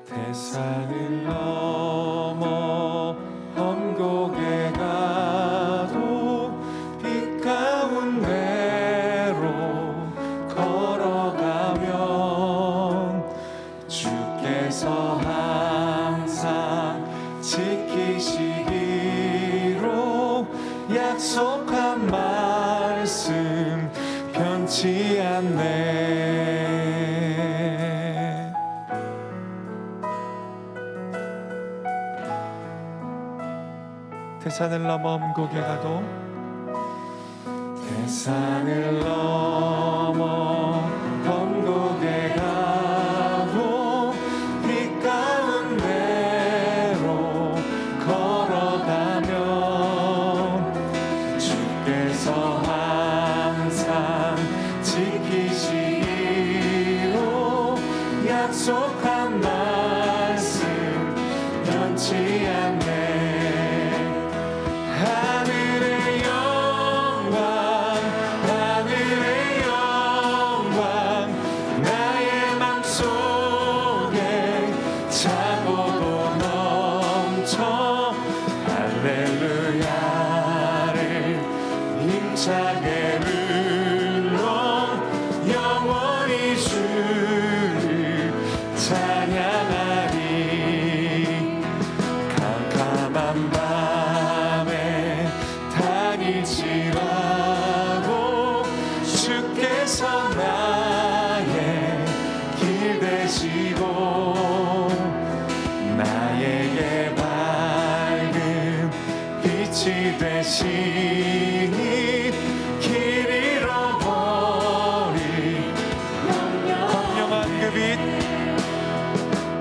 대산을 넘어 먼 곳에 가도 빛 가운데로 걸어가면 주께서 항상 지키시기로 약속한 말씀 변치 않네. 대산을 넘어 먼 곳에 가도 대산을 넘어 먼 곳에 가도 빛 가운데로 걸어가면 주께서 항상 지키시기로 약속한 말씀 변치 않네. 하늘의 영광 나의 맘속에 차고도 넘쳐 할렐루야를 힘차게 불러 영원히 주를 찬양하리. 캄캄한 밤에 다닐지라도 주께서 나의 길 되시고 나에게 밝은 빛이 되시니 길 잃어버린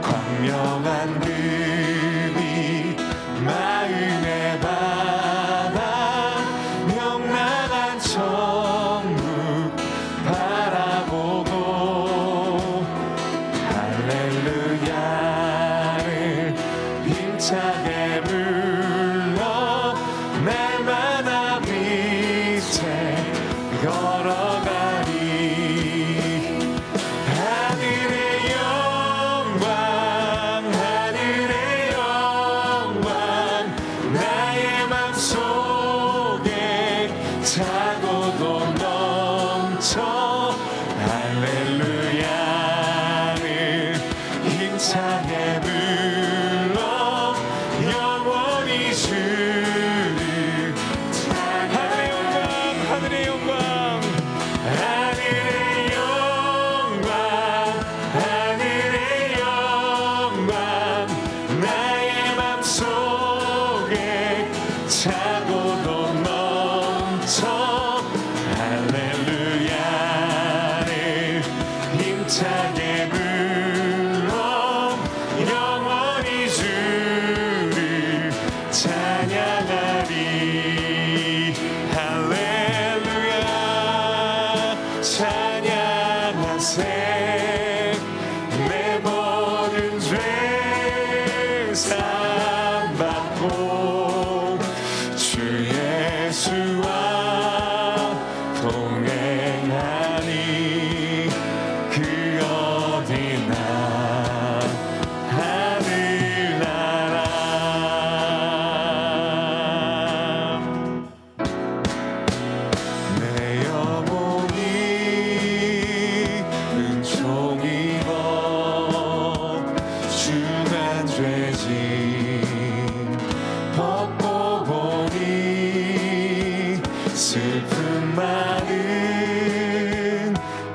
광명한 그 빛 마음의 바다 명랑한 천국 바라보고 할렐루야를 힘차게 불러 날마다 빛에 걸어가리. 하늘의 영광 나의 맘속에 차고도 넘쳐 할렐루야를 힘차게 불러 영원히 주를 하늘의 영광 나의 맘속에 차고도 넘쳐 할렐루야를 힘차게 불러 영원히 주를 찬양하리. 할렐루야 찬양하세. 내 모든 죄 사함받고 주 예수와 동행하니 그 어디나 하늘나라. 내 영혼이 은총 입어 주난 죄짐 벗고 보니 슬픔 많은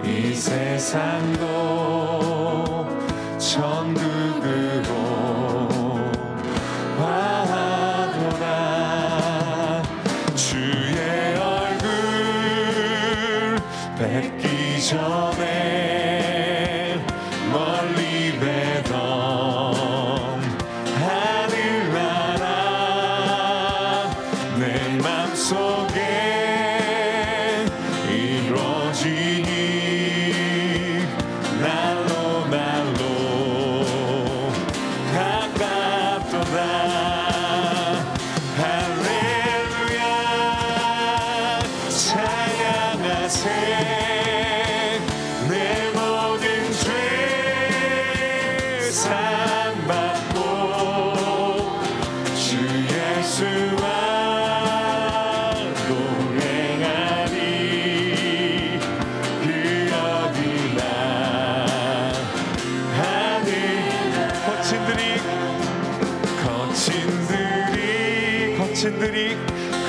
이 세상도 천국으로 와도다. 주의 얼굴 뵙기 전에 멀리 뵈던 하늘나라 내 맘속에 이루어지니 날로 가깝도다.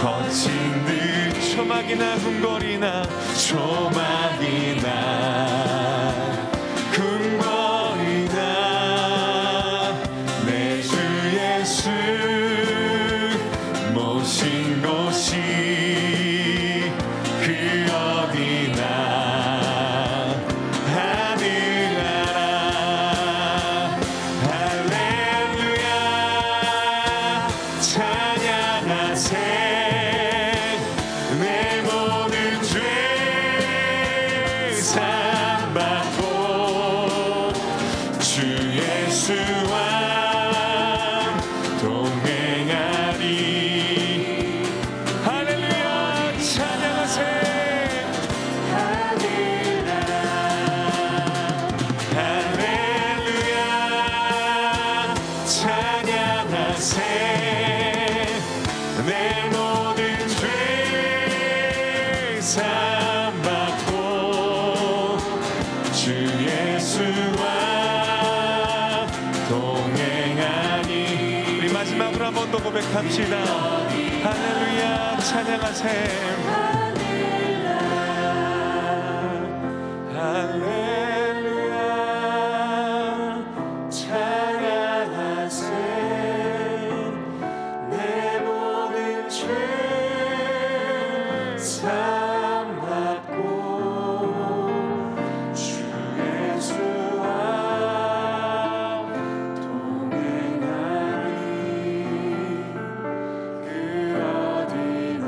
거친들이 초막이나 궁궐이나 내 주 예수 모신 곳이 그 어디나 하늘나라 할렐루야 찬양하세 내 모든 죄 사함받고 주 예수와 동행하리 할렐루야 찬양하세 할렐루야 찬양하세 내 모든 죄 사함받고 주 예수와 동행하니 우리 마지막으로 한 번 더 고백합시다 할렐루야 찬양하세 할렐루야 찬양하세 내 모든 죄 사함받고 주 예수와 동행하리 그 어디나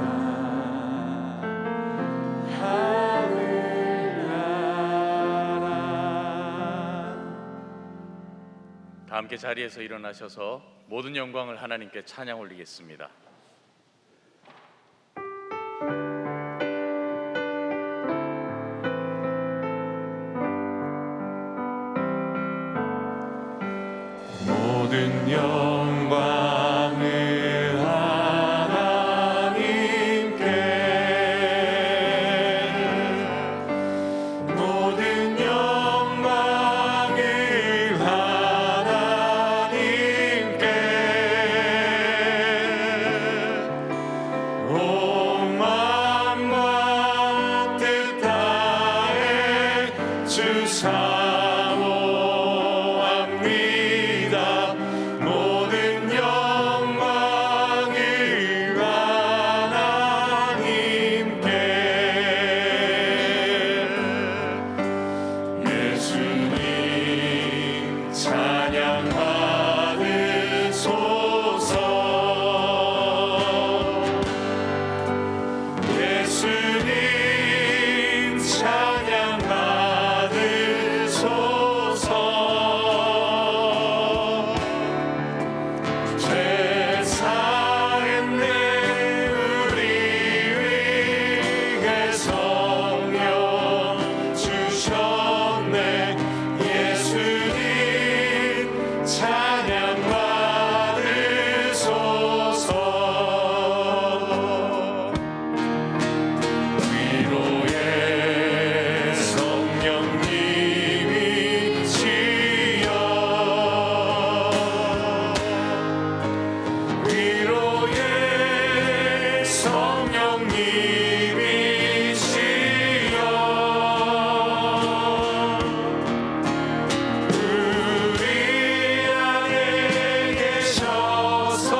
다 함께 자리에서 일어나셔서 모든 영광을 하나님께 찬양 올리겠습니다. 모든 영광을 하나님께 모든 영광을 하나님께 온 마음과 뜻 다해 주 사모합니다 모든 영광을 하나님께 예수님 찬양 받으소서 예수님 찬양 받으소서 죄 사했네 우리 위해 성령 주셨네 예수님 찬양 받으소서 위로의 성령님이시여 위로의 성령님이시여 우리 안에 계셔서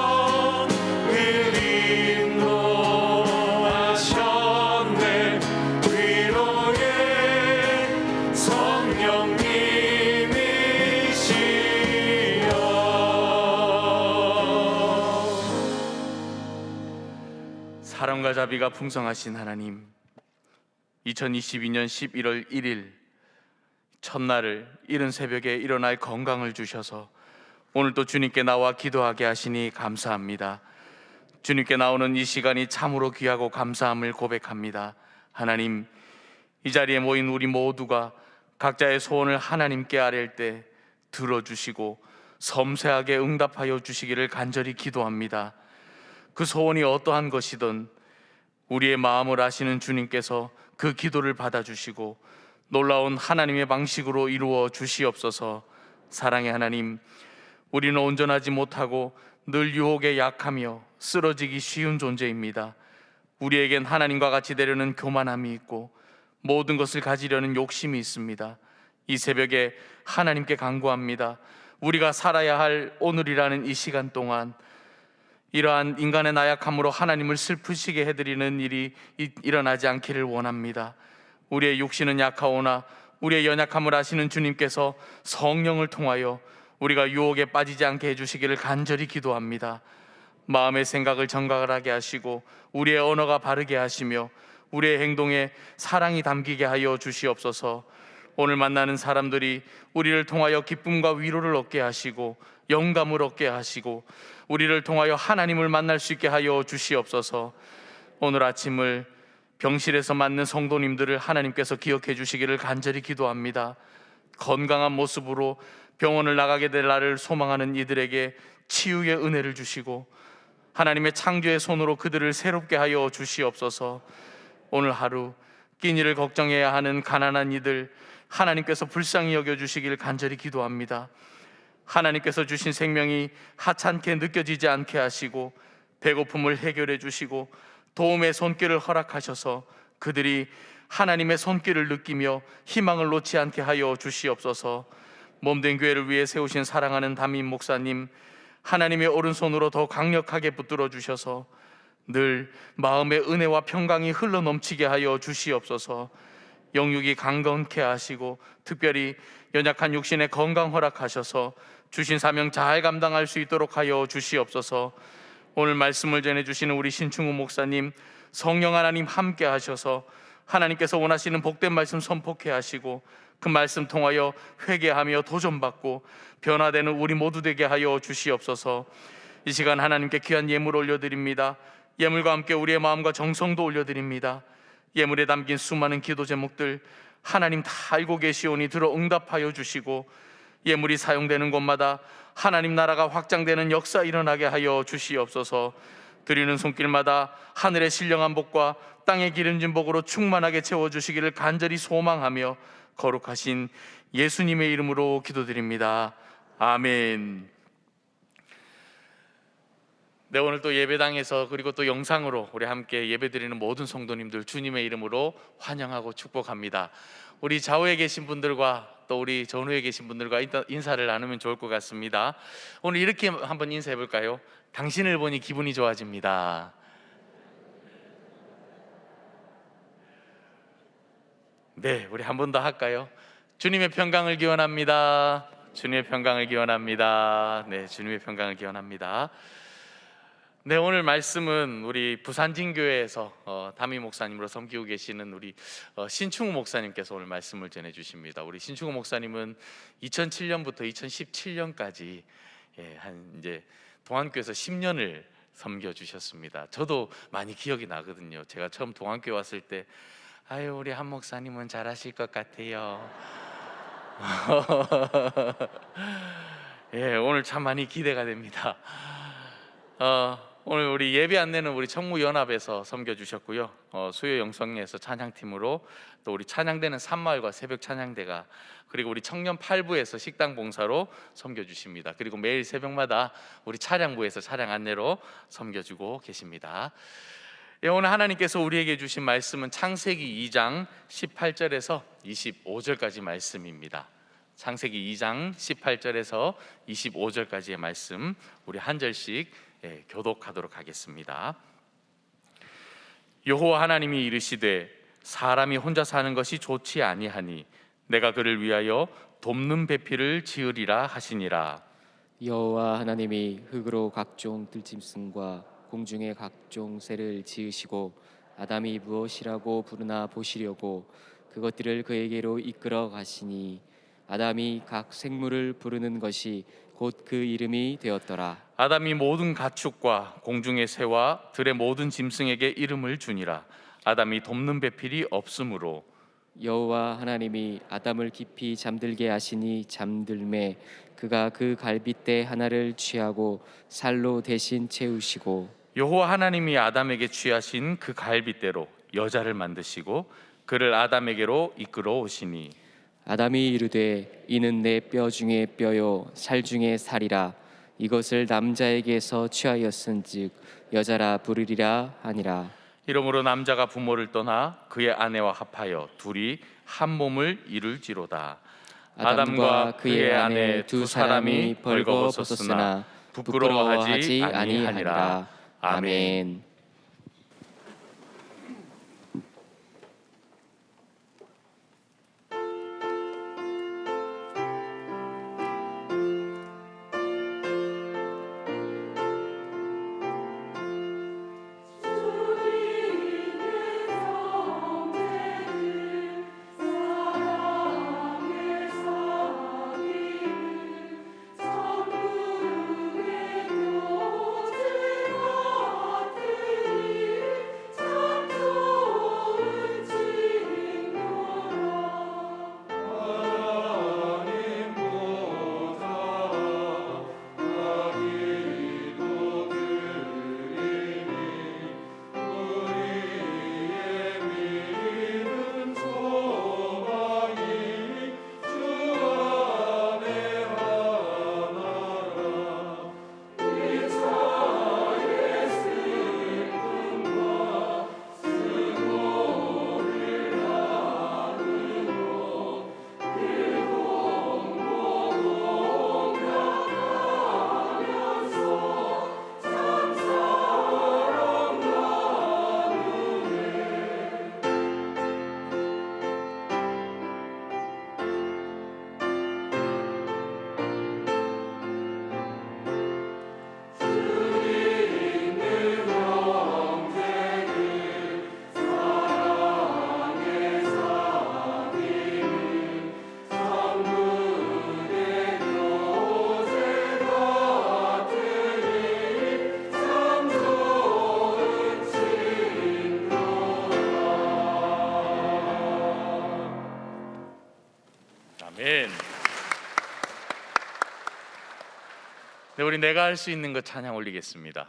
늘 인도하셨네 위로의 성령님이시여 사랑과 자비가 풍성하신 하나님, 2022년 11월 1일 첫날을 이른 새벽에 일어날 건강을 주셔서 오늘 또 주님께 나와 기도하게 하시니 감사합니다. 주님께 나오는 이 시간이 참으로 귀하고 감사함을 고백합니다. 하나님, 이 자리에 모인 우리 모두가 각자의 소원을 하나님께 아뢰 때 들어주시고 섬세하게 응답하여 주시기를 간절히 기도합니다. 그 소원이 어떠한 것이든 우리의 마음을 아시는 주님께서 그 기도를 받아주시고 놀라운 하나님의 방식으로 이루어 주시옵소서. 사랑의 하나님, 우리는 온전하지 못하고 늘 유혹에 약하며 쓰러지기 쉬운 존재입니다. 우리에겐 하나님과 같이 되려는 교만함이 있고 모든 것을 가지려는 욕심이 있습니다. 이 새벽에 하나님께 간구합니다. 우리가 살아야 할 오늘이라는 이 시간 동안 이러한 인간의 나약함으로 하나님을 슬프시게 해드리는 일이 일어나지 않기를 원합니다. 우리의 육신은 약하오나 우리의 연약함을 아시는 주님께서 성령을 통하여 우리가 유혹에 빠지지 않게 해주시기를 간절히 기도합니다. 마음의 생각을 정갈하게 하시고 우리의 언어가 바르게 하시며 우리의 행동에 사랑이 담기게 하여 주시옵소서. 오늘 만나는 사람들이 우리를 통하여 기쁨과 위로를 얻게 하시고 영감을 얻게 하시고 우리를 통하여 하나님을 만날 수 있게 하여 주시옵소서. 오늘 아침을 병실에서 맞는 성도님들을 하나님께서 기억해 주시기를 간절히 기도합니다. 건강한 모습으로 병원을 나가게 될 날을 소망하는 이들에게 치유의 은혜를 주시고 하나님의 창조의 손으로 그들을 새롭게 하여 주시옵소서. 오늘 하루 끼니를 걱정해야 하는 가난한 이들 하나님께서 불쌍히 여겨주시길 간절히 기도합니다. 하나님께서 주신 생명이 하찮게 느껴지지 않게 하시고 배고픔을 해결해 주시고 도움의 손길을 허락하셔서 그들이 하나님의 손길을 느끼며 희망을 놓지 않게 하여 주시옵소서. 몸된 교회를 위해 세우신 사랑하는 담임 목사님 하나님의 오른손으로 더 강력하게 붙들어 주셔서 늘 마음의 은혜와 평강이 흘러 넘치게 하여 주시옵소서. 영육이 강건케 하시고 특별히 연약한 육신의 건강 허락하셔서 주신 사명 잘 감당할 수 있도록 하여 주시옵소서. 오늘 말씀을 전해주시는 우리 신충우 목사님 성령 하나님 함께 하셔서 하나님께서 원하시는 복된 말씀 선포케 하시고 그 말씀 통하여 회개하며 도전받고 변화되는 우리 모두 되게 하여 주시옵소서. 이 시간 하나님께 귀한 예물 올려드립니다. 예물과 함께 우리의 마음과 정성도 올려드립니다. 예물에 담긴 수많은 기도 제목들 하나님 다 알고 계시오니 들어 응답하여 주시고 예물이 사용되는 곳마다 하나님 나라가 확장되는 역사 일어나게 하여 주시옵소서. 드리는 손길마다 하늘의 신령한 복과 땅의 기름진 복으로 충만하게 채워주시기를 간절히 소망하며 거룩하신 예수님의 이름으로 기도드립니다. 아멘. 네, 오늘 또 예배당에서 그리고 또 영상으로 우리 함께 예배드리는 모든 성도님들 주님의 이름으로 환영하고 축복합니다. 우리 좌우에 계신 분들과 또 우리 전후에 계신 분들과 인사를 나누면 좋을 것 같습니다. 오늘 이렇게 한번 인사해 볼까요? 당신을 보니 기분이 좋아집니다. 네, 우리 한 번 더 할까요? 주님의 평강을 기원합니다. 주님의 평강을 기원합니다. 네, 주님의 평강을 기원합니다. 네, 오늘 말씀은 우리 부산진교회에서 담임 목사님으로 섬기고 계시는 우리 신충우 목사님께서 오늘 말씀을 전해 주십니다. 우리 신충우 목사님은 2007년부터 2017년까지 한 이제 동안교회에서 10년을 섬겨 주셨습니다. 저도 많이 기억이 나거든요. 제가 처음 동안교회 왔을 때 아유, 우리 한 목사님은 잘하실 것 같아요. 예, 오늘 참 많이 기대가 됩니다. 오늘 우리 예배 안내는 우리 청무연합에서 섬겨주셨고요. 수요 영성에서 찬양팀으로 또 우리 찬양대는 산마을과 새벽 찬양대가 그리고 우리 청년 8부에서 식당 봉사로 섬겨주십니다. 그리고 매일 새벽마다 우리 차량부에서 차량 안내로 섬겨주고 계십니다. 예, 오늘 하나님께서 우리에게 주신 말씀은 창세기 2장 18절에서 25절까지 말씀입니다. 창세기 2장 18절에서 25절까지의 말씀 우리 한 절씩 교독하도록 하겠습니다. 여호와 하나님이 이르시되 사람이 혼자 사는 것이 좋지 아니하니 내가 그를 위하여 돕는 배필을 지으리라 하시니라. 여호와 하나님이 흙으로 각종 들짐승과 공중의 각종 새를 지으시고 아담이 무엇이라고 부르나 보시려고 그것들을 그에게로 이끌어 가시니 아담이 각 생물을 부르는 것이 곧 그 이름이 되었더라. 아담이 모든 가축과 공중의 새와 들의 모든 짐승에게 이름을 주니라. 아담이 돕는 배필이 없으므로 여호와 하나님이 아담을 깊이 잠들게 하시니 잠들매 그가 그 갈빗대 하나를 취하고 살로 대신 채우시고 여호와 하나님이 아담에게 취하신 그 갈빗대로 여자를 만드시고 그를 아담에게로 이끌어 오시니 아담이 이르되 이는 내 뼈 중에 뼈요 살 중에 살이라. 이것을 남자에게서 취하였은즉 여자라 부르리라 하니라. 이러므로 남자가 부모를 떠나 그의 아내와 합하여 둘이 한 몸을 이룰지로다. 아담과 그의 아내 두 사람이 벌거벗었으나 부끄러워하지 아니하니라. 아멘. 아멘. 네, 우리 내가 할 수 있는 것 찬양 올리겠습니다.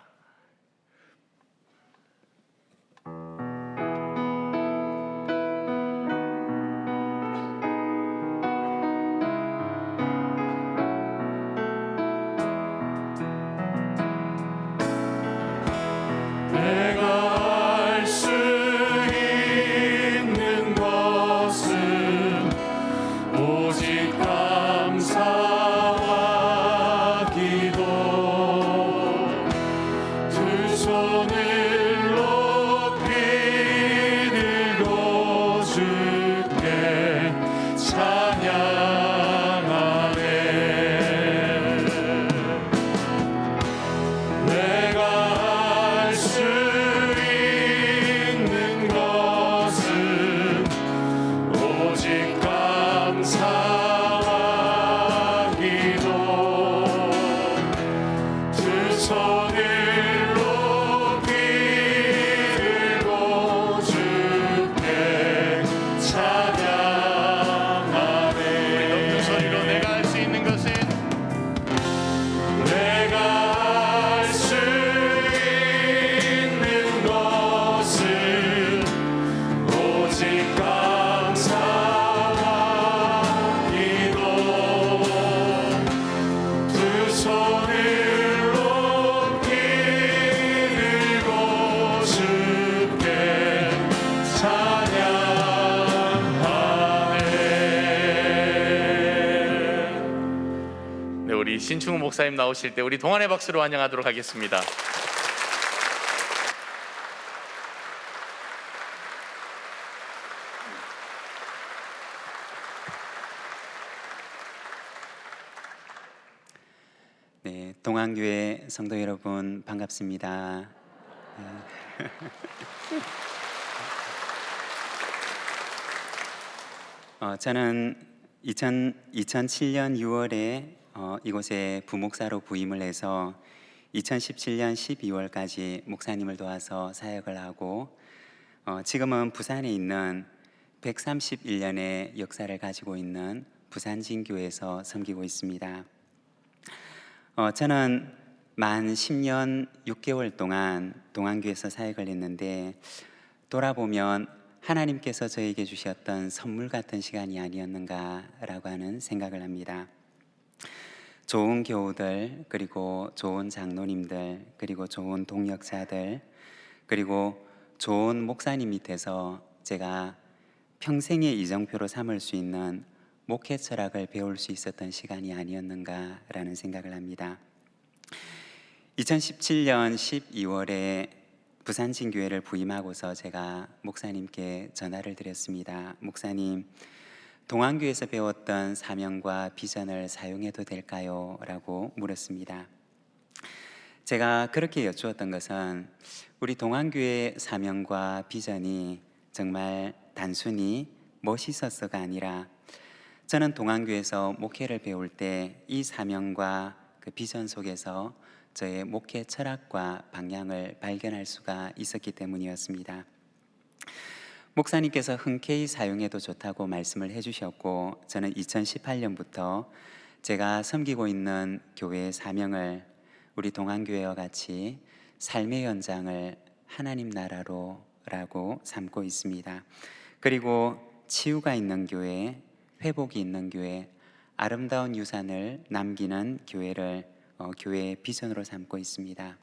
내가 할 수 있는 것은 오직 감사와 기도, 두 손을 높이 들고 주께 찬양하네. 내가 할 수 있는 것은 오직 감사와 기도, 두 손을 높이 들고 주께 찬양하네. 높은 소리로 내가 할 수 있는 것은 내가 할 수 있는 것은 오직 감사와 기도, 두 손을 높이 들고 주께 찬양하네. 네, 우리 신충우 목사님 나오실 때 우리 동안의 박수로 환영하도록 하겠습니다. 네, 동안교회 성도 여러분 반갑습니다. 저는 2007년 6월에 이곳에 부목사로 부임을 해서 2017년 12월까지 목사님을 도와서 사역을 하고 지금은 부산에 있는 131년의 역사를 가지고 있는 부산진교에서 섬기고 있습니다. 저는 만 10년 6개월 동안 동안교회에서 사역을 했는데 돌아보면 하나님께서 저에게 주셨던 선물 같은 시간이 아니었는가라고 하는 생각을 합니다. 좋은 교우들, 그리고 좋은 장로님들, 그리고 좋은 동역자들, 그리고 좋은 목사님 밑에서 제가 평생의 이정표로 삼을 수 있는 목회 철학을 배울 수 있었던 시간이 아니었는가라는 생각을 합니다. 2017년 12월에 부산진교회를 부임하고서 제가 목사님께 전화를 드렸습니다. 목사님, 동안교회에서 배웠던 사명과 비전을 사용해도 될까요? 라고 물었습니다. 제가 그렇게 여쭈었던 것은 우리 동안교회 사명과 비전이 정말 단순히 멋있어서가 아니라 저는 동안교회에서 목회를 배울 때 이 사명과 그 비전 속에서 저의 목회 철학과 방향을 발견할 수가 있었기 때문이었습니다. 목사님께서 흔쾌히 사용해도 좋다고 말씀을 해주셨고, 저는 2018년부터 제가 섬기고 있는 교회의 사명을 우리 동안교회와 같이 삶의 연장을 하나님 나라로 라고 삼고 있습니다. 그리고 치유가 있는 교회, 회복이 있는 교회, 아름다운 유산을 남기는 교회를 교회의 비전으로 삼고 있습니다.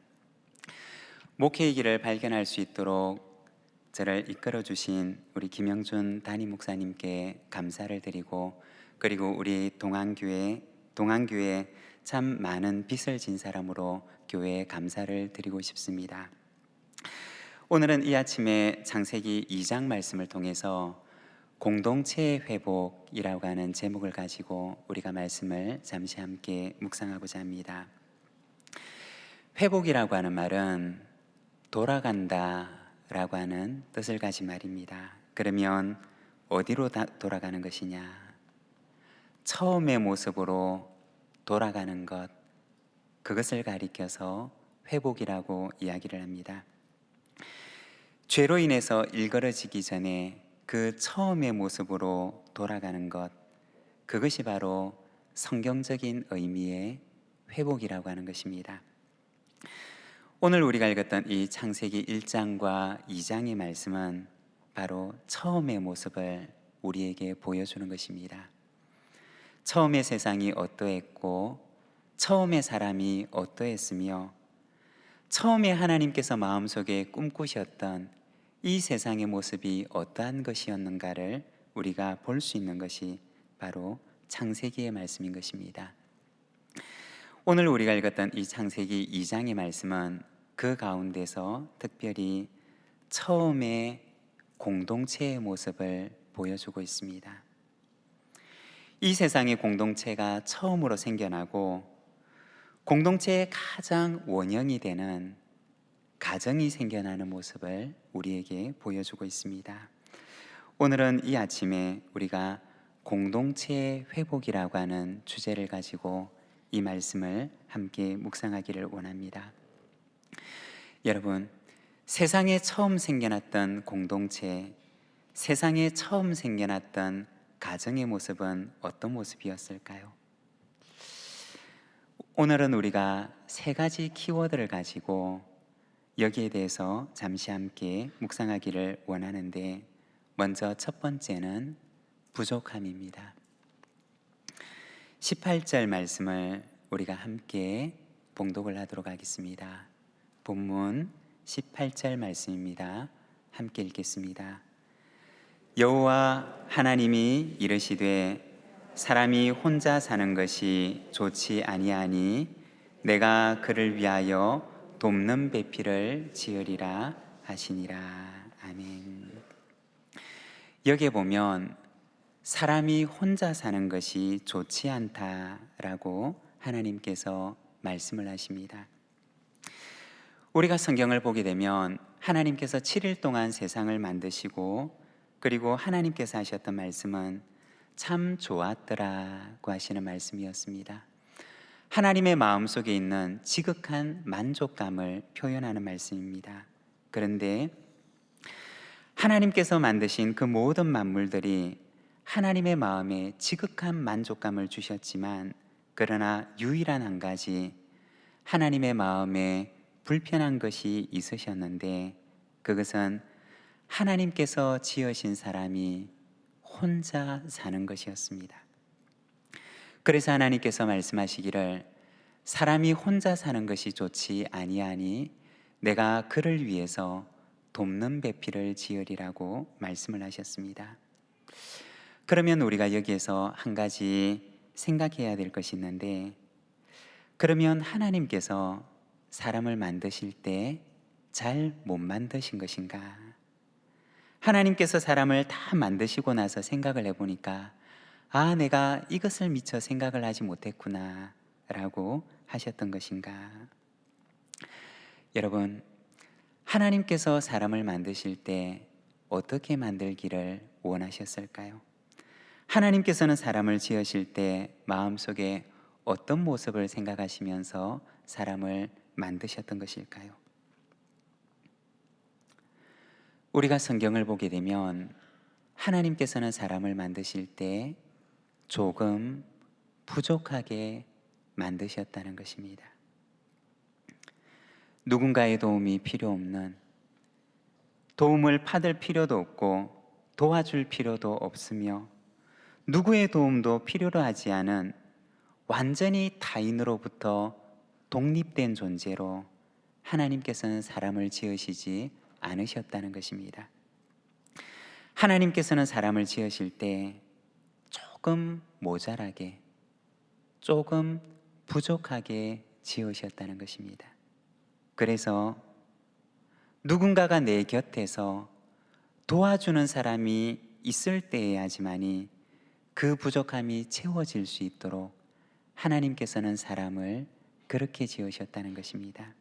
목회의 길을 발견할 수 있도록 저를 이끌어 주신 우리 김영준 담임 목사님께 감사를 드리고, 그리고 우리 동안교회 참 많은 빚을 진 사람으로 교회에 감사를 드리고 싶습니다. 오늘은 이 아침에 창세기 2장 말씀을 통해서 공동체의 회복이라고 하는 제목을 가지고 우리가 말씀을 잠시 함께 묵상하고자 합니다. 회복이라고 하는 말은 돌아간다 라고 하는 뜻을 가진 말입니다. 그러면 어디로 돌아가는 것이냐? 처음의 모습으로 돌아가는 것, 그것을 가리켜서 회복이라고 이야기를 합니다. 죄로 인해서 일그러지기 전에 그 처음의 모습으로 돌아가는 것, 그것이 바로 성경적인 의미의 회복이라고 하는 것입니다. 오늘 우리가 읽었던 이 창세기 1장과 2장의 말씀은 바로 처음의 모습을 우리에게 보여주는 것입니다. 처음의 세상이 어떠했고, 처음의 사람이 어떠했으며, 처음에 하나님께서 마음속에 꿈꾸셨던 이 세상의 모습이 어떠한 것이었는가를 우리가 볼 수 있는 것이 바로 창세기의 말씀인 것입니다. 오늘 우리가 읽었던 이 창세기 2장의 말씀은 그 가운데서 특별히 처음의 공동체의 모습을 보여주고 있습니다. 이 세상의 공동체가 처음으로 생겨나고 공동체의 가장 원형이 되는 가정이 생겨나는 모습을 우리에게 보여주고 있습니다. 오늘은 이 아침에 우리가 공동체의 회복이라고 하는 주제를 가지고 이 말씀을 함께 묵상하기를 원합니다. 여러분, 세상에 처음 생겨났던 공동체, 세상에 처음 생겨났던 가정의 모습은 어떤 모습이었을까요? 오늘은 우리가 세 가지 키워드를 가지고 여기에 대해서 잠시 함께 묵상하기를 원하는데, 먼저 첫 번째는 부족함입니다. 18절 말씀을 우리가 함께 봉독을 하도록 하겠습니다. 본문 18절 말씀입니다. 함께 읽겠습니다. 여호와 하나님이 이르시되 사람이 혼자 사는 것이 좋지 아니하니 내가 그를 위하여 돕는 배필을 지으리라 하시니라. 아멘. 여기에 보면 사람이 혼자 사는 것이 좋지 않다라고 하나님께서 말씀을 하십니다. 우리가 성경을 보게 되면 하나님께서 7일 동안 세상을 만드시고, 그리고 하나님께서 하셨던 말씀은 참 좋았더라고 하시는 말씀이었습니다. 하나님의 마음속에 있는 지극한 만족감을 표현하는 말씀입니다. 그런데 하나님께서 만드신 그 모든 만물들이 하나님의 마음에 지극한 만족감을 주셨지만, 그러나 유일한 한 가지 하나님의 마음에 불편한 것이 있으셨는데, 그것은 하나님께서 지으신 사람이 혼자 사는 것이었습니다. 그래서 하나님께서 말씀하시기를 사람이 혼자 사는 것이 좋지 아니하니 내가 그를 위해서 돕는 배필을 지으리라고 말씀을 하셨습니다. 그러면 우리가 여기에서 한 가지 생각해야 될 것이 있는데, 그러면 하나님께서 사람을 만드실 때 잘 못 만드신 것인가? 하나님께서 사람을 다 만드시고 나서 생각을 해보니까 내가 이것을 미처 생각을 하지 못했구나 라고 하셨던 것인가? 여러분, 하나님께서 사람을 만드실 때 어떻게 만들기를 원하셨을까요? 하나님께서는 사람을 지으실 때 마음속에 어떤 모습을 생각하시면서 사람을 만드셨던 것일까요? 우리가 성경을 보게 되면 하나님께서는 사람을 만드실 때 조금 부족하게 만드셨다는 것입니다. 누군가의 도움이 필요 없는, 도움을 받을 필요도 없고 도와줄 필요도 없으며 누구의 도움도 필요로 하지 않은 완전히 타인으로부터 독립된 존재로 하나님께서는 사람을 지으시지 않으셨다는 것입니다. 하나님께서는 사람을 지으실 때 조금 모자라게, 조금 부족하게 지으셨다는 것입니다. 그래서 누군가가 내 곁에서 도와주는 사람이 있을 때에야지만이 그 부족함이 채워질 수 있도록 하나님께서는 사람을 그렇게 지으셨다는 것입니다.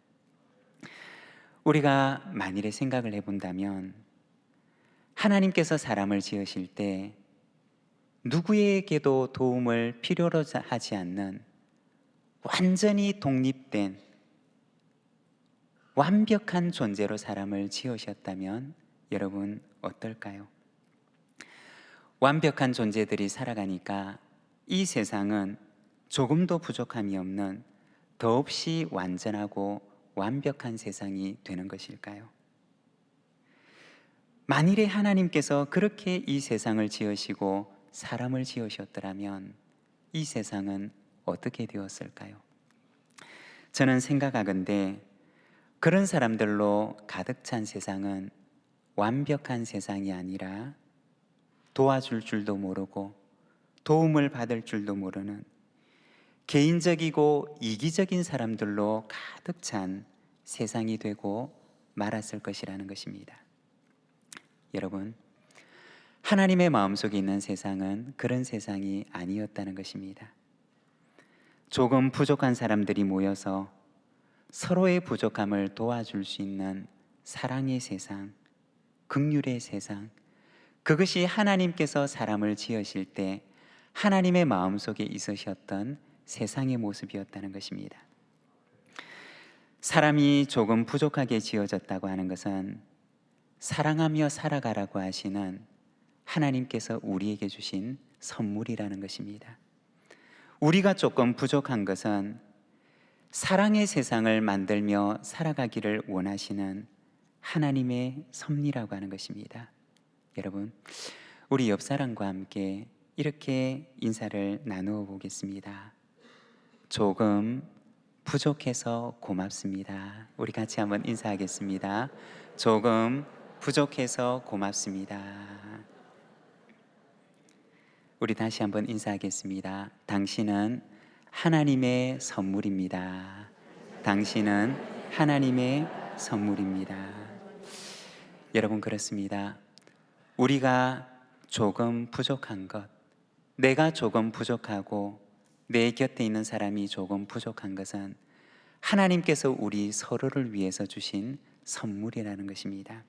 우리가 만일에 생각을 해본다면 하나님께서 사람을 지으실 때 누구에게도 도움을 필요로 하지 않는 완전히 독립된 완벽한 존재로 사람을 지으셨다면 여러분 어떨까요? 완벽한 존재들이 살아가니까 이 세상은 조금도 부족함이 없는 더없이 완전하고 완벽한 세상이 되는 것일까요? 만일에 하나님께서 그렇게 이 세상을 지으시고 사람을 지으셨더라면 이 세상은 어떻게 되었을까요? 저는 생각하건대 그런 사람들로 가득 찬 세상은 완벽한 세상이 아니라 도와줄 줄도 모르고 도움을 받을 줄도 모르는 개인적이고 이기적인 사람들로 가득 찬 세상이 되고 말았을 것이라는 것입니다. 여러분, 하나님의 마음속에 있는 세상은 그런 세상이 아니었다는 것입니다. 조금 부족한 사람들이 모여서 서로의 부족함을 도와줄 수 있는 사랑의 세상, 긍휼의 세상, 그것이 하나님께서 사람을 지으실 때 하나님의 마음속에 있으셨던 세상의 모습이었다는 것입니다. 사람이 조금 부족하게 지어졌다고 하는 것은 사랑하며 살아가라고 하시는 하나님께서 우리에게 주신 선물이라는 것입니다. 우리가 조금 부족한 것은 사랑의 세상을 만들며 살아가기를 원하시는 하나님의 섭리라고 하는 것입니다. 여러분, 우리 옆 사람과 함께 이렇게 인사를 나누어 보겠습니다. 조금 부족해서 고맙습니다. 우리 같이 한번 인사하겠습니다. 조금 부족해서 고맙습니다. 우리 다시 한번 인사하겠습니다. 당신은 하나님의 선물입니다. 당신은 하나님의 선물입니다. 여러분, 그렇습니다. 우리가 조금 부족한 것, 내가 조금 부족하고 내 곁에 있는 사람이 조금 부족한 것은 하나님께서 우리 서로를 위해서 주신 선물이라는 것입니다.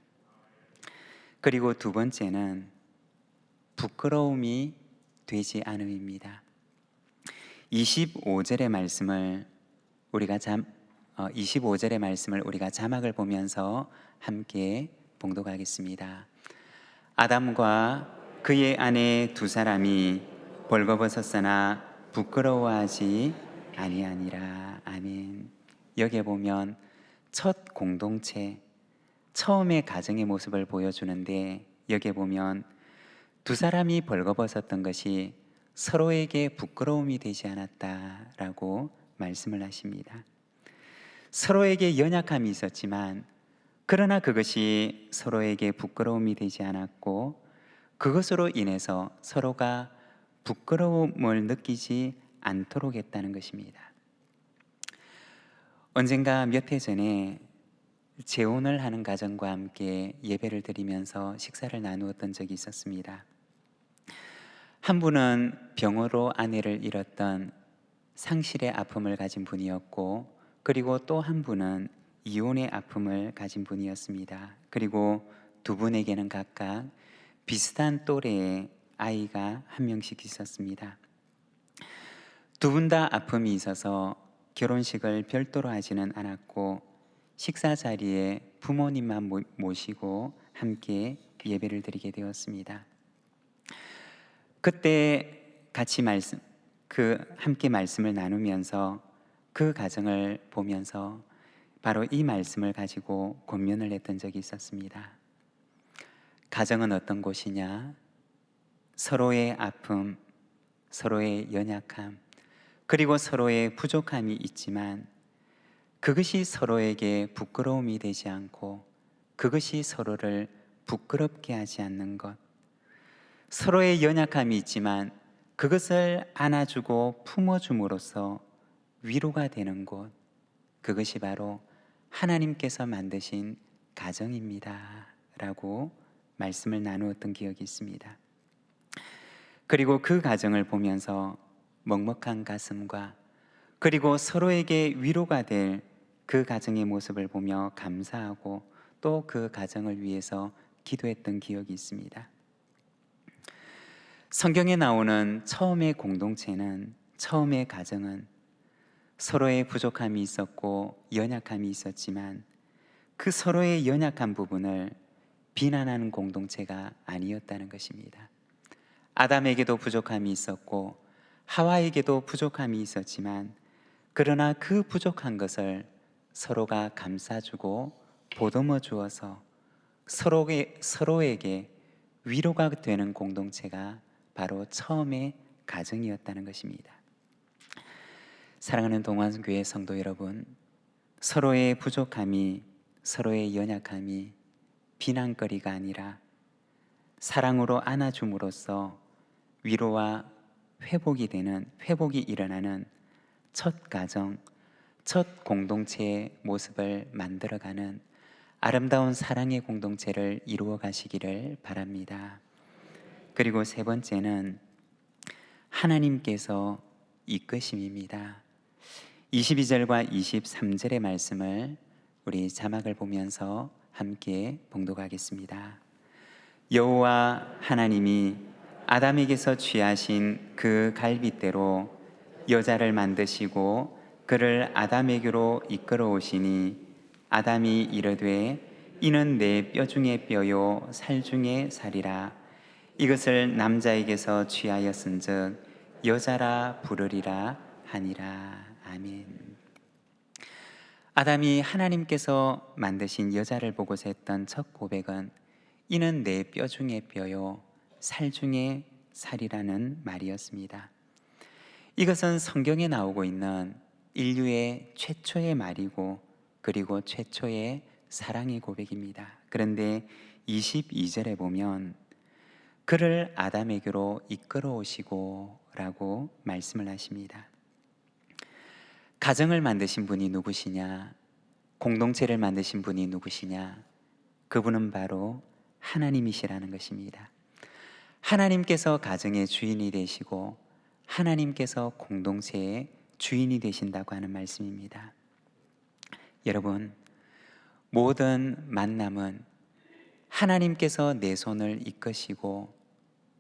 그리고 두 번째는 부끄러움이 되지 않음입니다. 25절의 말씀을 우리가 25절의 말씀을 우리가 자막을 보면서 함께 봉독하겠습니다. 아담과 그의 아내 두 사람이 벌거벗었으나 부끄러워하지 아니하니라. 아멘. 여기에 보면 첫 공동체, 처음의 가정의 모습을 보여주는데, 여기에 보면 두 사람이 벌거벗었던 것이 서로에게 부끄러움이 되지 않았다라고 말씀을 하십니다. 서로에게 연약함이 있었지만 그러나 그것이 서로에게 부끄러움이 되지 않았고, 그것으로 인해서 서로가 부끄러움을 느끼지 않도록 했다는 것입니다. 언젠가 몇 해 전에 재혼을 하는 가정과 함께 예배를 드리면서 식사를 나누었던 적이 있었습니다. 한 분은 병으로 아내를 잃었던 상실의 아픔을 가진 분이었고, 그리고 또 한 분은 이혼의 아픔을 가진 분이었습니다. 그리고 두 분에게는 각각 비슷한 또래의 아이가 한 명씩 있었습니다. 두 분 다 아픔이 있어서 결혼식을 별도로 하지는 않았고, 식사 자리에 부모님만 모시고 함께 예배를 드리게 되었습니다. 그때 같이 함께 말씀을 나누면서 그 가정을 보면서 바로 이 말씀을 가지고 권면을 했던 적이 있었습니다. 가정은 어떤 곳이냐? 서로의 아픔, 서로의 연약함, 그리고 서로의 부족함이 있지만 그것이 서로에게 부끄러움이 되지 않고, 그것이 서로를 부끄럽게 하지 않는 것, 서로의 연약함이 있지만 그것을 안아주고 품어줌으로써 위로가 되는 곳, 그것이 바로 하나님께서 만드신 가정입니다 라고 말씀을 나누었던 기억이 있습니다. 그리고 그 가정을 보면서 먹먹한 가슴과 그리고 서로에게 위로가 될 그 가정의 모습을 보며 감사하고 또 그 가정을 위해서 기도했던 기억이 있습니다. 성경에 나오는 처음의 공동체는, 처음의 가정은 서로의 부족함이 있었고 연약함이 있었지만 그 서로의 연약한 부분을 비난하는 공동체가 아니었다는 것입니다. 아담에게도 부족함이 있었고 하와에게도 부족함이 있었지만 그러나 그 부족한 것을 서로가 감싸주고 보듬어 주어서 서로에게 위로가 되는 공동체가 바로 처음의 가정이었다는 것입니다. 사랑하는 동안교회 성도 여러분, 서로의 부족함이, 서로의 연약함이 비난거리가 아니라 사랑으로 안아줌으로써 위로와 회복이 일어나는 첫 가정, 첫 공동체의 모습을 만들어가는 아름다운 사랑의 공동체를 이루어 가시기를 바랍니다. 그리고 세 번째는 하나님께서 이끄심입니다. 22절과 23절의 말씀을 우리 자막을 보면서 함께 봉독하겠습니다. 여호와 하나님이 아담에게서 취하신 그 갈빗대로 여자를 만드시고 그를 아담에게로 이끌어 오시니, 아담이 이르되 이는 내 뼈 중에 뼈요 살 중에 살이라. 이것을 남자에게서 취하였은즉 여자라 부르리라 하니라. 아멘. 아담이 하나님께서 만드신 여자를 보고서 했던 첫 고백은 이는 내 뼈 중에 뼈요 살 중에 살이라는 말이었습니다. 이것은 성경에 나오고 있는 인류의 최초의 말이고 그리고 최초의 사랑의 고백입니다. 그런데 22절에 보면 그를 아담에게로 이끌어 오시고 라고 말씀을 하십니다. 가정을 만드신 분이 누구시냐? 공동체를 만드신 분이 누구시냐? 그분은 바로 하나님이시라는 것입니다. 하나님께서 가정의 주인이 되시고 하나님께서 공동체의 주인이 되신다고 하는 말씀입니다. 여러분, 모든 만남은 하나님께서 내 손을 이끄시고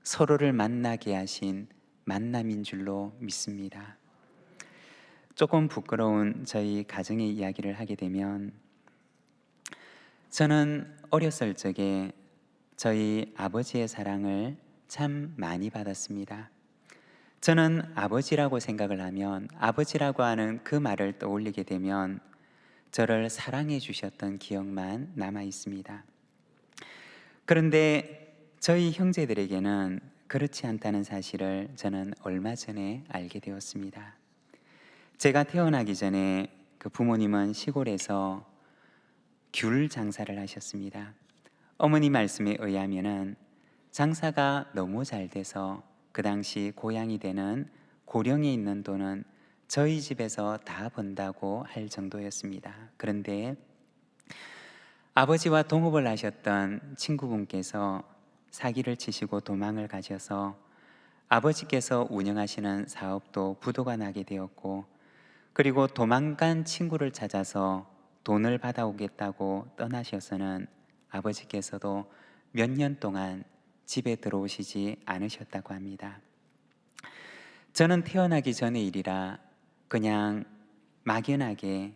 서로를 만나게 하신 만남인 줄로 믿습니다. 조금 부끄러운 저희 가정의 이야기를 하게 되면, 저는 어렸을 적에 저희 아버지의 사랑을 참 많이 받았습니다. 저는 아버지라고 생각을 하면, 아버지라고 하는 그 말을 떠올리게 되면 저를 사랑해 주셨던 기억만 남아 있습니다. 그런데 저희 형제들에게는 그렇지 않다는 사실을 저는 얼마 전에 알게 되었습니다. 제가 태어나기 전에 그 부모님은 시골에서 귤 장사를 하셨습니다. 어머니 말씀에 의하면은 장사가 너무 잘 돼서 그 당시 고향이 되는 고령에 있는 돈은 저희 집에서 다 번다고 할 정도였습니다. 그런데 아버지와 동업을 하셨던 친구분께서 사기를 치시고 도망을 가셔서 아버지께서 운영하시는 사업도 부도가 나게 되었고, 그리고 도망간 친구를 찾아서 돈을 받아오겠다고 떠나셔서는 아버지께서도 몇 년 동안 집에 들어오시지 않으셨다고 합니다. 저는 태어나기 전의 일이라 그냥 막연하게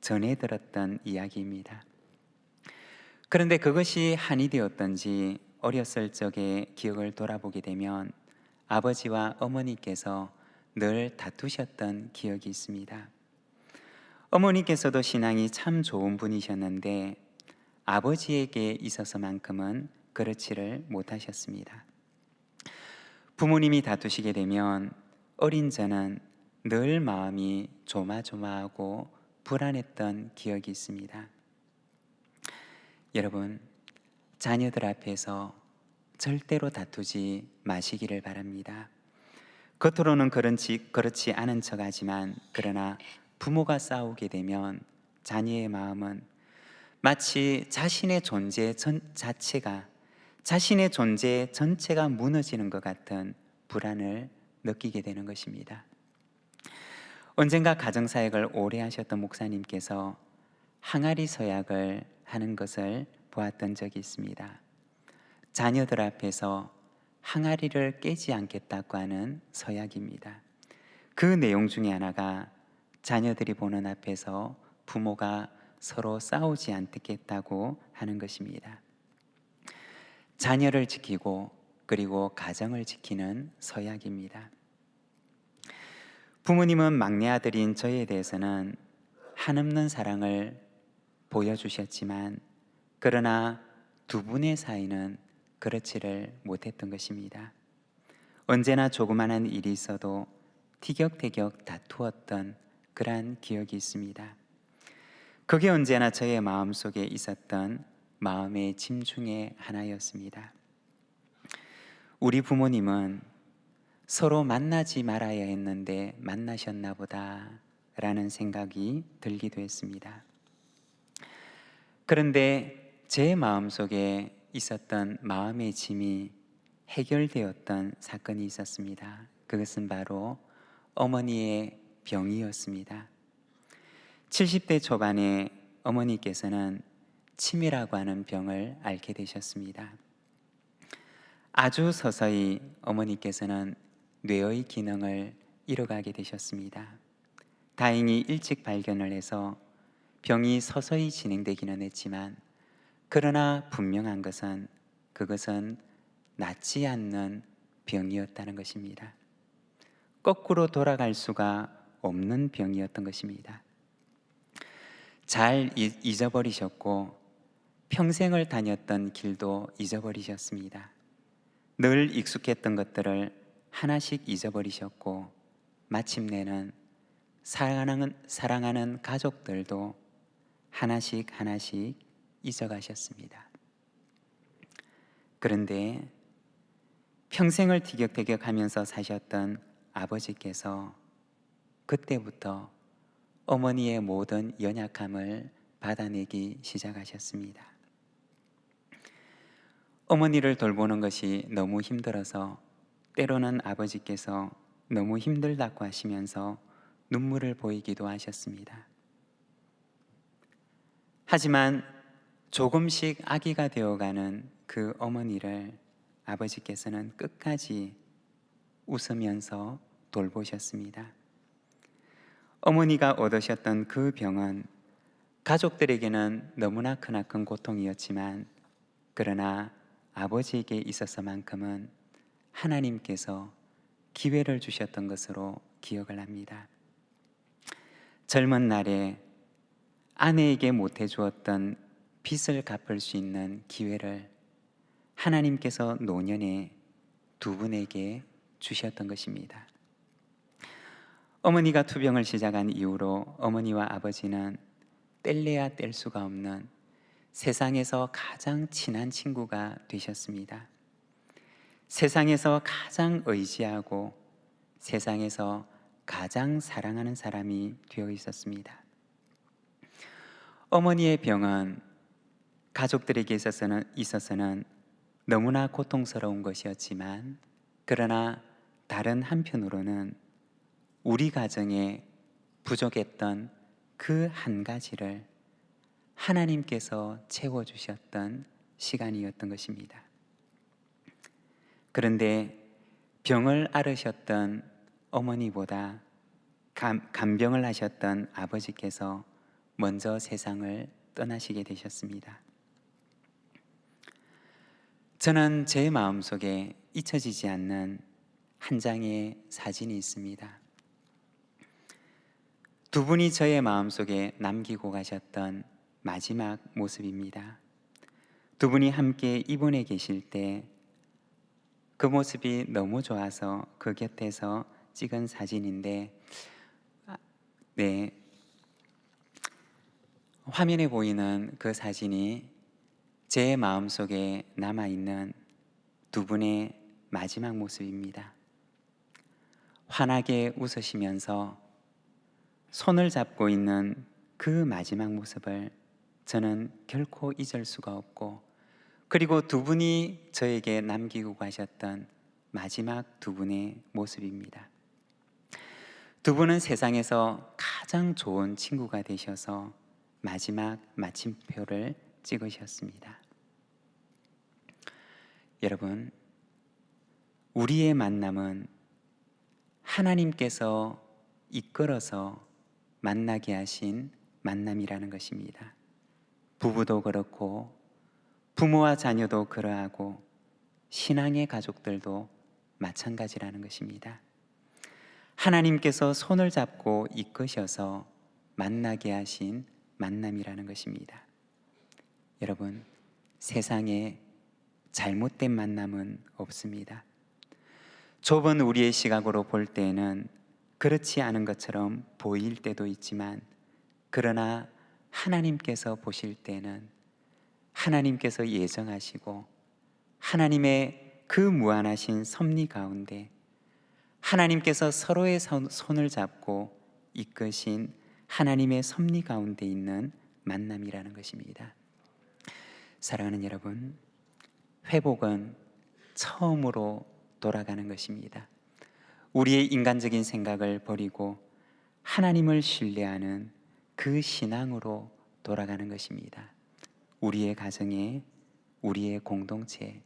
전해 들었던 이야기입니다. 그런데 그것이 한이 되었던지 어렸을 적의 기억을 돌아보게 되면 아버지와 어머니께서 늘 다투셨던 기억이 있습니다. 어머니께서도 신앙이 참 좋은 분이셨는데 아버지에게 있어서만큼은 그렇지를 못하셨습니다. 부모님이 다투시게 되면 어린 저는 늘 마음이 조마조마하고 불안했던 기억이 있습니다. 여러분, 자녀들 앞에서 절대로 다투지 마시기를 바랍니다. 겉으로는 그렇지 않은 척하지만 그러나 부모가 싸우게 되면 자녀의 마음은 마치 자신의 존재 전체가 무너지는 것 같은 불안을 느끼게 되는 것입니다. 언젠가 가정사역을 오래 하셨던 목사님께서 항아리 서약을 하는 것을 보았던 적이 있습니다. 자녀들 앞에서 항아리를 깨지 않겠다고 하는 서약입니다. 그 내용 중에 하나가 자녀들이 보는 앞에서 부모가 서로 싸우지 않겠다고 하는 것입니다. 자녀를 지키고 그리고 가정을 지키는 서약입니다. 부모님은 막내 아들인 저에 대해서는 한없는 사랑을 보여주셨지만 그러나 두 분의 사이는 그렇지를 못했던 것입니다. 언제나 조그마한 일이 있어도 티격태격 다투었던 그러한 기억이 있습니다. 그게 언제나 저의 마음속에 있었던 마음의 짐 중에 하나였습니다. 우리 부모님은 서로 만나지 말아야 했는데 만나셨나 보다 라는 생각이 들기도 했습니다. 그런데 제 마음속에 있었던 마음의 짐이 해결되었던 사건이 있었습니다. 그것은 바로 어머니의 병이었습니다. 70대 초반에 어머니께서는 치매라고 하는 병을 앓게 되셨습니다. 아주 서서히 어머니께서는 뇌의 기능을 잃어가게 되셨습니다. 다행히 일찍 발견을 해서 병이 서서히 진행되기는 했지만 그러나 분명한 것은 그것은 낫지 않는 병이었다는 것입니다. 거꾸로 돌아갈 수가 없는 병이었던 것입니다. 잘 잊어버리셨고 평생을 다녔던 길도 잊어버리셨습니다. 늘 익숙했던 것들을 하나씩 잊어버리셨고 마침내는 사랑하는 가족들도 하나씩 잊어가셨습니다. 그런데 평생을 티격태격하면서 사셨던 아버지께서 그때부터 어머니의 모든 연약함을 받아내기 시작하셨습니다. 어머니를 돌보는 것이 너무 힘들어서 때로는 아버지께서 너무 힘들다고 하시면서 눈물을 보이기도 하셨습니다. 하지만 조금씩 아기가 되어가는 그 어머니를 아버지께서는 끝까지 웃으면서 돌보셨습니다. 어머니가 얻으셨던 그 병은 가족들에게는 너무나 크나큰 고통이었지만 그러나 아버지에게 있어서만큼은 하나님께서 기회를 주셨던 것으로 기억을 합니다. 젊은 날에 아내에게 못 해주었던 빚을 갚을 수 있는 기회를 하나님께서 노년에 두 분에게 주셨던 것입니다. 어머니가 투병을 시작한 이후로 어머니와 아버지는 뗄래야 뗄 수가 없는 세상에서 가장 친한 친구가 되셨습니다. 세상에서 가장 의지하고 세상에서 가장 사랑하는 사람이 되어 있었습니다. 어머니의 병은 가족들에게 있어서는 너무나 고통스러운 것이었지만, 그러나 다른 한편으로는 우리 가정에 부족했던 그 한 가지를 하나님께서 채워주셨던 시간이었던 것입니다. 그런데 병을 앓으셨던 어머니보다 간병을 하셨던 아버지께서 먼저 세상을 떠나시게 되셨습니다. 저는 제 마음속에 잊혀지지 않는 한 장의 사진이 있습니다. 두 분이 저의 마음속에 남기고 가셨던 마지막 모습입니다. 두 분이 함께 입원해 계실 때 그 모습이 너무 좋아서 그 곁에서 찍은 사진인데, 화면에 보이는 그 사진이 제 마음속에 남아있는 두 분의 마지막 모습입니다. 환하게 웃으시면서 손을 잡고 있는 그 마지막 모습을 저는 결코 잊을 수가 없고, 그리고 두 분이 저에게 남기고 가셨던 마지막 두 분의 모습입니다. 두 분은 세상에서 가장 좋은 친구가 되셔서 마지막 마침표를 찍으셨습니다. 여러분, 우리의 만남은 하나님께서 이끌어서 만나게 하신 만남이라는 것입니다. 부부도 그렇고 부모와 자녀도 그러하고 신앙의 가족들도 마찬가지라는 것입니다. 하나님께서 손을 잡고 이끄셔서 만나게 하신 만남이라는 것입니다. 여러분, 세상에 잘못된 만남은 없습니다. 좁은 우리의 시각으로 볼 때에는 그렇지 않은 것처럼 보일 때도 있지만, 그러나 하나님께서 보실 때는 하나님께서 예정하시고 하나님의 그 무한하신 섭리 가운데 하나님께서 서로의 손을 잡고 이끄신 하나님의 섭리 가운데 있는 만남이라는 것입니다. 사랑하는 여러분, 회복은 처음으로 돌아가는 것입니다. 우리의 인간적인 생각을 버리고 하나님을 신뢰하는 그 신앙으로 돌아가는 것입니다. 우리의 가정에, 우리의 공동체에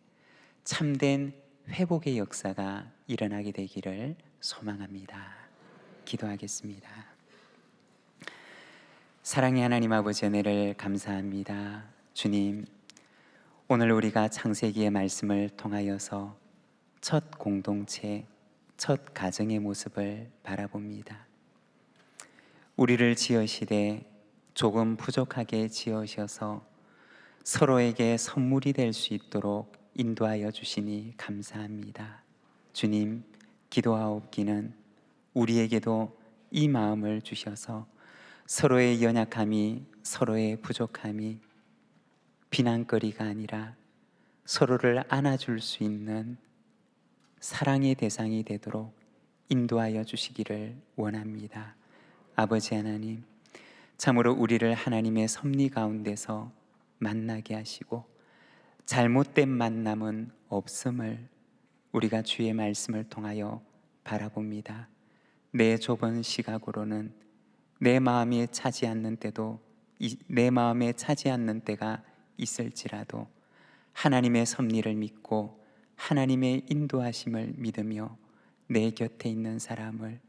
참된 회복의 역사가 일어나게 되기를 소망합니다. 기도하겠습니다. 사랑의 하나님 아버지, 은혜를 감사합니다. 주님, 오늘 우리가 창세기의 말씀을 통하여서 첫 공동체, 첫 가정의 모습을 바라봅니다. 우리를 지으시되 조금 부족하게 지으셔서 서로에게 선물이 될 수 있도록 인도하여 주시니 감사합니다. 주님, 기도하옵기는 우리에게도 이 마음을 주셔서 서로의 연약함이, 서로의 부족함이 비난거리가 아니라 서로를 안아줄 수 있는 사랑의 대상이 되도록 인도하여 주시기를 원합니다. 아버지 하나님, 참으로 우리를 하나님의 섭리 가운데서 만나게 하시고 잘못된 만남은 없음을 우리가 주의 말씀을 통하여 바라봅니다. 내 좁은 시각으로는 내 마음에 차지 않는 때도, 내 마음에 차지 않는 때가 있을지라도 하나님의 섭리를 믿고 하나님의 인도하심을 믿으며 내 곁에 있는 사람을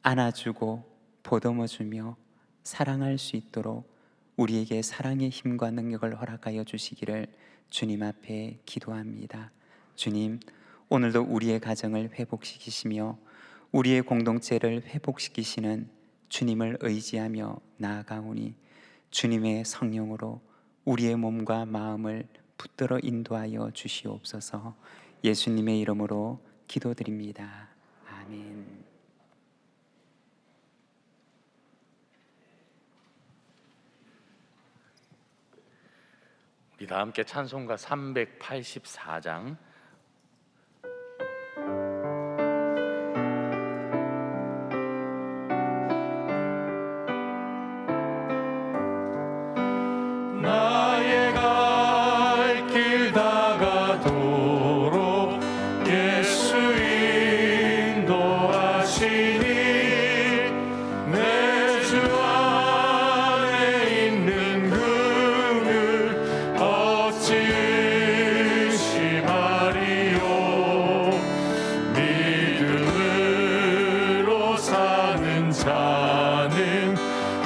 안아주고 보듬어주며 사랑할 수 있도록 우리에게 사랑의 힘과 능력을 허락하여 주시기를 주님 앞에 기도합니다. 주님, 오늘도 우리의 가정을 회복시키시며 우리의 공동체를 회복시키시는 주님을 의지하며 나아가오니 주님의 성령으로 우리의 몸과 마음을 붙들어 인도하여 주시옵소서. 예수님의 이름으로 기도드립니다. 아멘. 우리 다 함께 찬송가 384장 나의 갈 길 다가도록 예수 인도하시니 내 주 안에 있는 그를 어찌 의심하리요. 믿음으로 사는 자는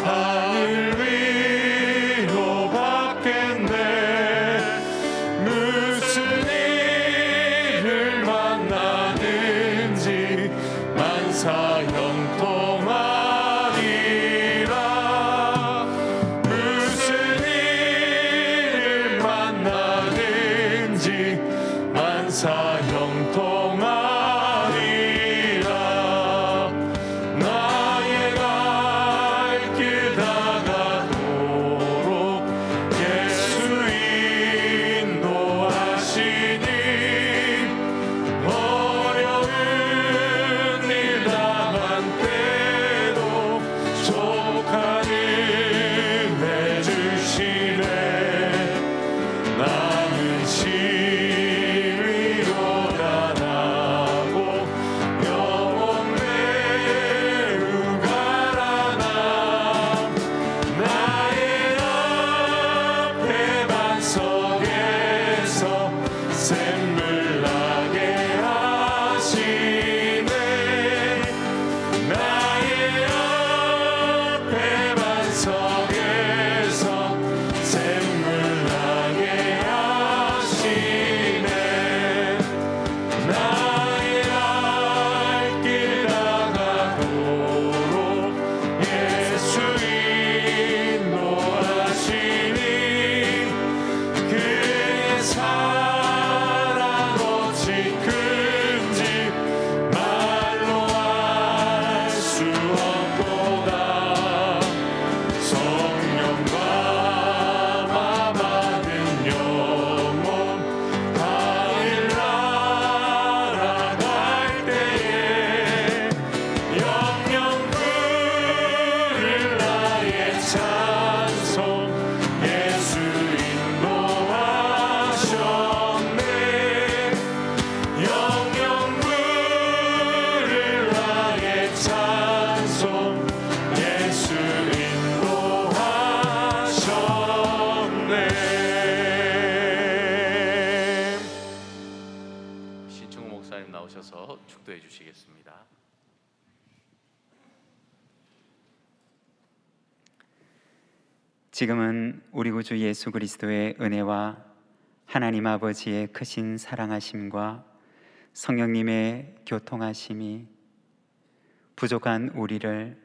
하늘 위로 받겠네. 무슨 일을 만나든지 만사 형통하리라. 무슨 일을 만나든지 만사 형통하리라. 나의 갈 길 다가도록 예수 인도하시니 어려운 일 당한 때도 족한 은혜 주시네. 나는 시위로다 나고 영원 매우 가라나. 나의 앞에 반석에서 샘물 나게 하시네. 나의 앞에 반석에서 샘물 나게 하시네. 나의 갈 길 다가도록 예수 인도하시니 그의 사랑 어찌 큰지 말로 알 수 없도다. 성령과 마받은 영혼 하늘 날아갈 때에 영영 부를 나의 찬송. 예수 인도하셨네. 영영 부를 나의 찬송. 예수 인도하셨네. 신충호 목사님 나오셔서 축도해 주시겠습니다. 지금은 우리 구주 예수 그리스도의 은혜와 하나님 아버지의 크신 사랑하심과 성령님의 교통하심이 부족한 우리를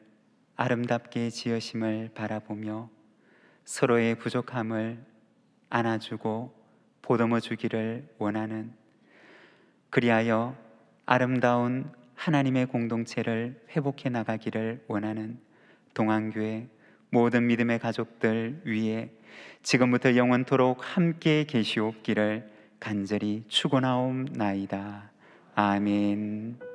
아름답게 지으심을 바라보며 서로의 부족함을 안아주고 보듬어 주기를 원하는, 그리하여 아름다운 하나님의 공동체를 회복해 나가기를 원하는 동안교회 모든 믿음의 가족들 위에 지금부터 영원토록 함께 계시옵기를 간절히 축원하옵나이다. 아멘.